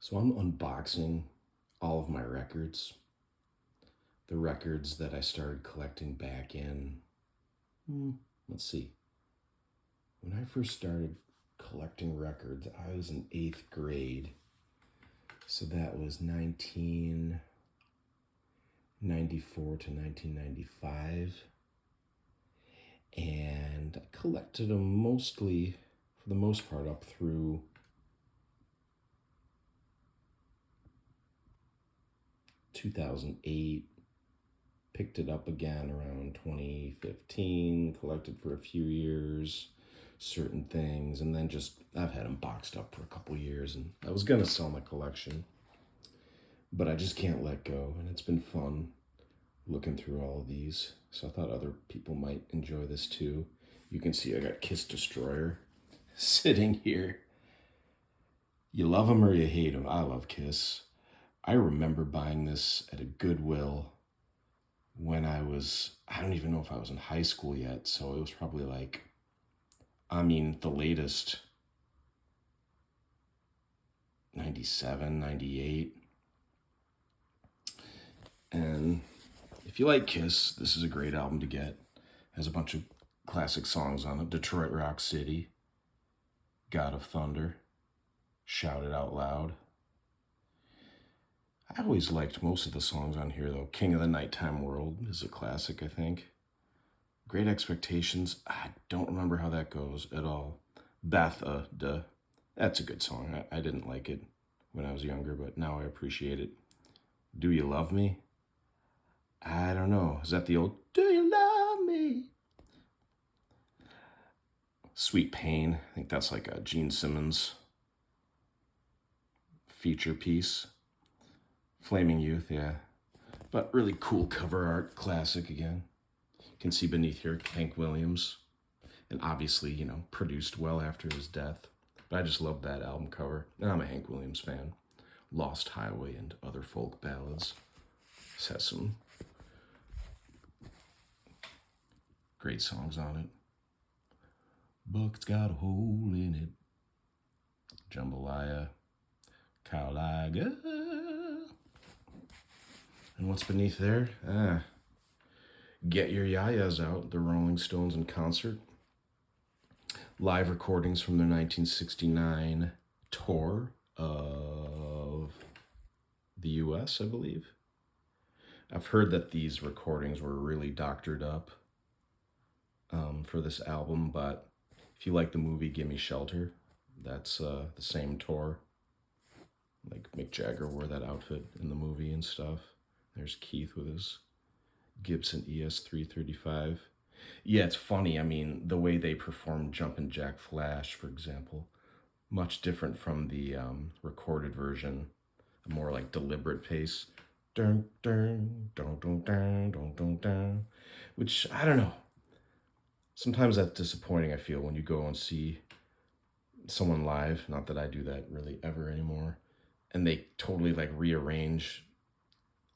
So I'm unboxing all of my records, the records that I started collecting back in, let's see, when I first started collecting records, I was in 8th grade. So that was 1994 to 1995. And I collected them mostly, for the most part, up through 2008. Picked it up again around 2015, collected for a few years, certain things, and then I've had them boxed up for a couple years, and I was gonna sell my collection, but I just can't let go, and it's been fun looking through all of these, so I thought other people might enjoy this too. You can see I got Kiss Destroyer sitting here. You love them or you hate them. I love Kiss. I remember buying this at a Goodwill when I don't even know if I was in high school yet, so it was probably the latest, 97, 98. And if you like Kiss, this is a great album to get. It has a bunch of classic songs on it. Detroit Rock City, God of Thunder, Shout It Out Loud. I always liked most of the songs on here, though. King of the Nighttime World is a classic, I think. Great Expectations, I don't remember how that goes at all. Duh. That's a good song. I didn't like it when I was younger, but now I appreciate it. Do You Love Me? I don't know. Is that the old Do You Love Me? Sweet Pain, I think that's like a Gene Simmons feature piece. Flaming Youth, yeah. But really cool cover art, classic again. You can see beneath here Hank Williams. And obviously, produced well after his death. But I just love that album cover. And I'm a Hank Williams fan. Lost Highway and other folk ballads. This has some great songs on it. Bucket's Got a Hole in It. Jambalaya. Cowliga. And what's beneath there? Get Your Yayas Out, the Rolling Stones in concert. Live recordings from their 1969 tour of the US, I believe. I've heard that these recordings were really doctored up for this album, but if you like the movie Gimme Shelter, that's the same tour. Like Mick Jagger wore that outfit in the movie and stuff. There's Keith with his Gibson ES-335. Yeah, it's funny. The way they performed Jumpin' Jack Flash, for example, much different from the recorded version, a more like deliberate pace. Dun, dun, dun, dun, dun, dun, dun, dun. Which, I don't know. Sometimes that's disappointing, I feel, when you go and see someone live. Not that I do that really ever anymore. And they totally rearrange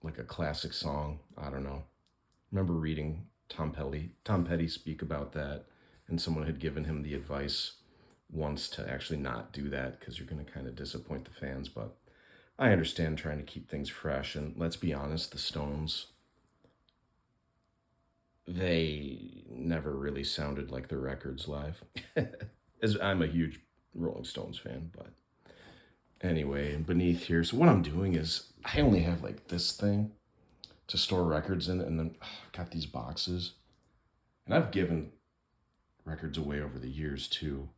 like a classic song. I don't know. I remember reading Tom Petty speak about that, and someone had given him the advice once to actually not do that because you're going to kind of disappoint the fans. But I understand trying to keep things fresh, and let's be honest, the Stones, they never really sounded like the records live. As I'm a huge Rolling Stones fan, but anyway, beneath here, so what I'm doing is I only have this thing to store records in, and then got these boxes, and I've given records away over the years too,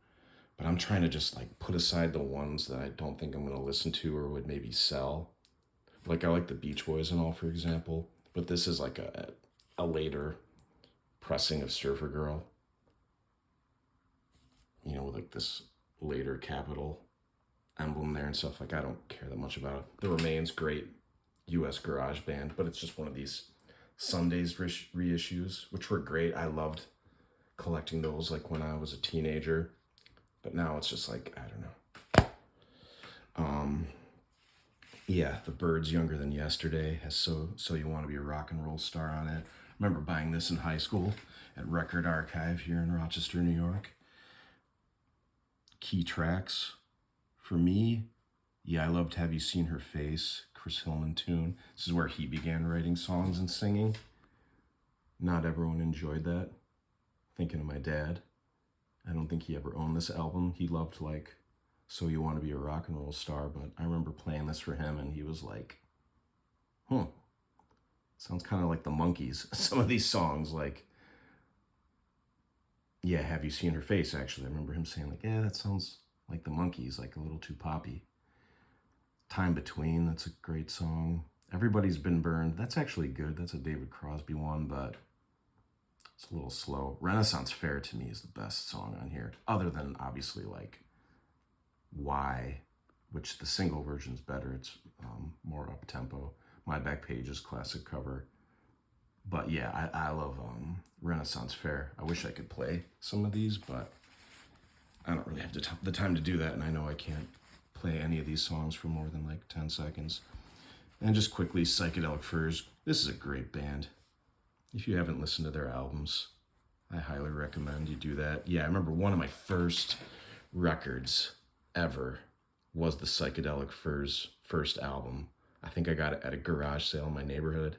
but I'm trying to just put aside the ones that I don't think I'm going to listen to or would maybe sell. I like the Beach Boys and all, for example, but this is a later pressing of Surfer Girl, with this later Capitol emblem there and stuff. I don't care that much about it. The Remains, great US garage band, but it's just one of these Sundays reissues, which were great. I loved collecting those when I was a teenager, but now it's just I don't know. Yeah, The Byrds, Younger Than Yesterday has So You Want to Be a Rock and Roll Star on it. I remember buying this in high school at Record Archive here in Rochester, New York. Key tracks for me, Yeah, I loved Have You Seen Her Face, Chris Hillman tune. This is where he began writing songs and singing. Not everyone enjoyed that. Thinking of my dad. I don't think he ever owned this album. He loved like So You Want to Be a Rock and Roll Star, but I remember playing this for him and he was like, sounds kind of like the Monkees. Some of these songs, like, yeah, Have You Seen Her Face, actually. I remember him saying like, yeah, that sounds like the Monkees, like a little too poppy. Time Between, that's a great song. Everybody's Been Burned, that's actually good. That's a David Crosby one, but it's a little slow. Renaissance Fair to me is the best song on here, other than obviously like Why, which the single version's better. It's more up tempo. My Back Page is classic cover. But yeah, I love Renaissance Fair. I wish I could play some of these, but I don't really have the time to do that, and I know I can't play any of these songs for more than like 10 seconds. And just quickly, Psychedelic Furs. This is a great band. If you haven't listened to their albums, I highly recommend you do that. Yeah, I remember one of my first records ever was the Psychedelic Furs first album. I think I got it at a garage sale in my neighborhood.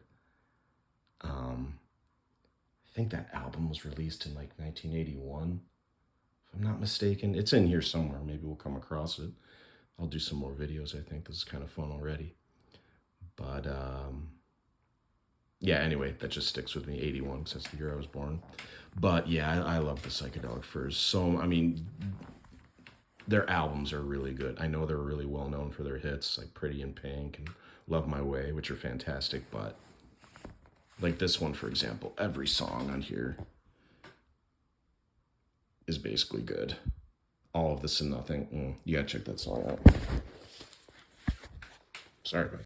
I think that album was released in like 1981, if I'm not mistaken. It's in here somewhere. Maybe we'll come across it. I'll do some more videos. I think this is kind of fun already. But yeah, anyway, that just sticks with me. 81, because that's the year I was born. But yeah, I love the Psychedelic Furs. So, I mean, their albums are really good. I know they're really well known for their hits, like Pretty in Pink and Love My Way, which are fantastic. But like this one, for example, every song on here is basically good. All of This and Nothing. You gotta check that song out. Sorry about that.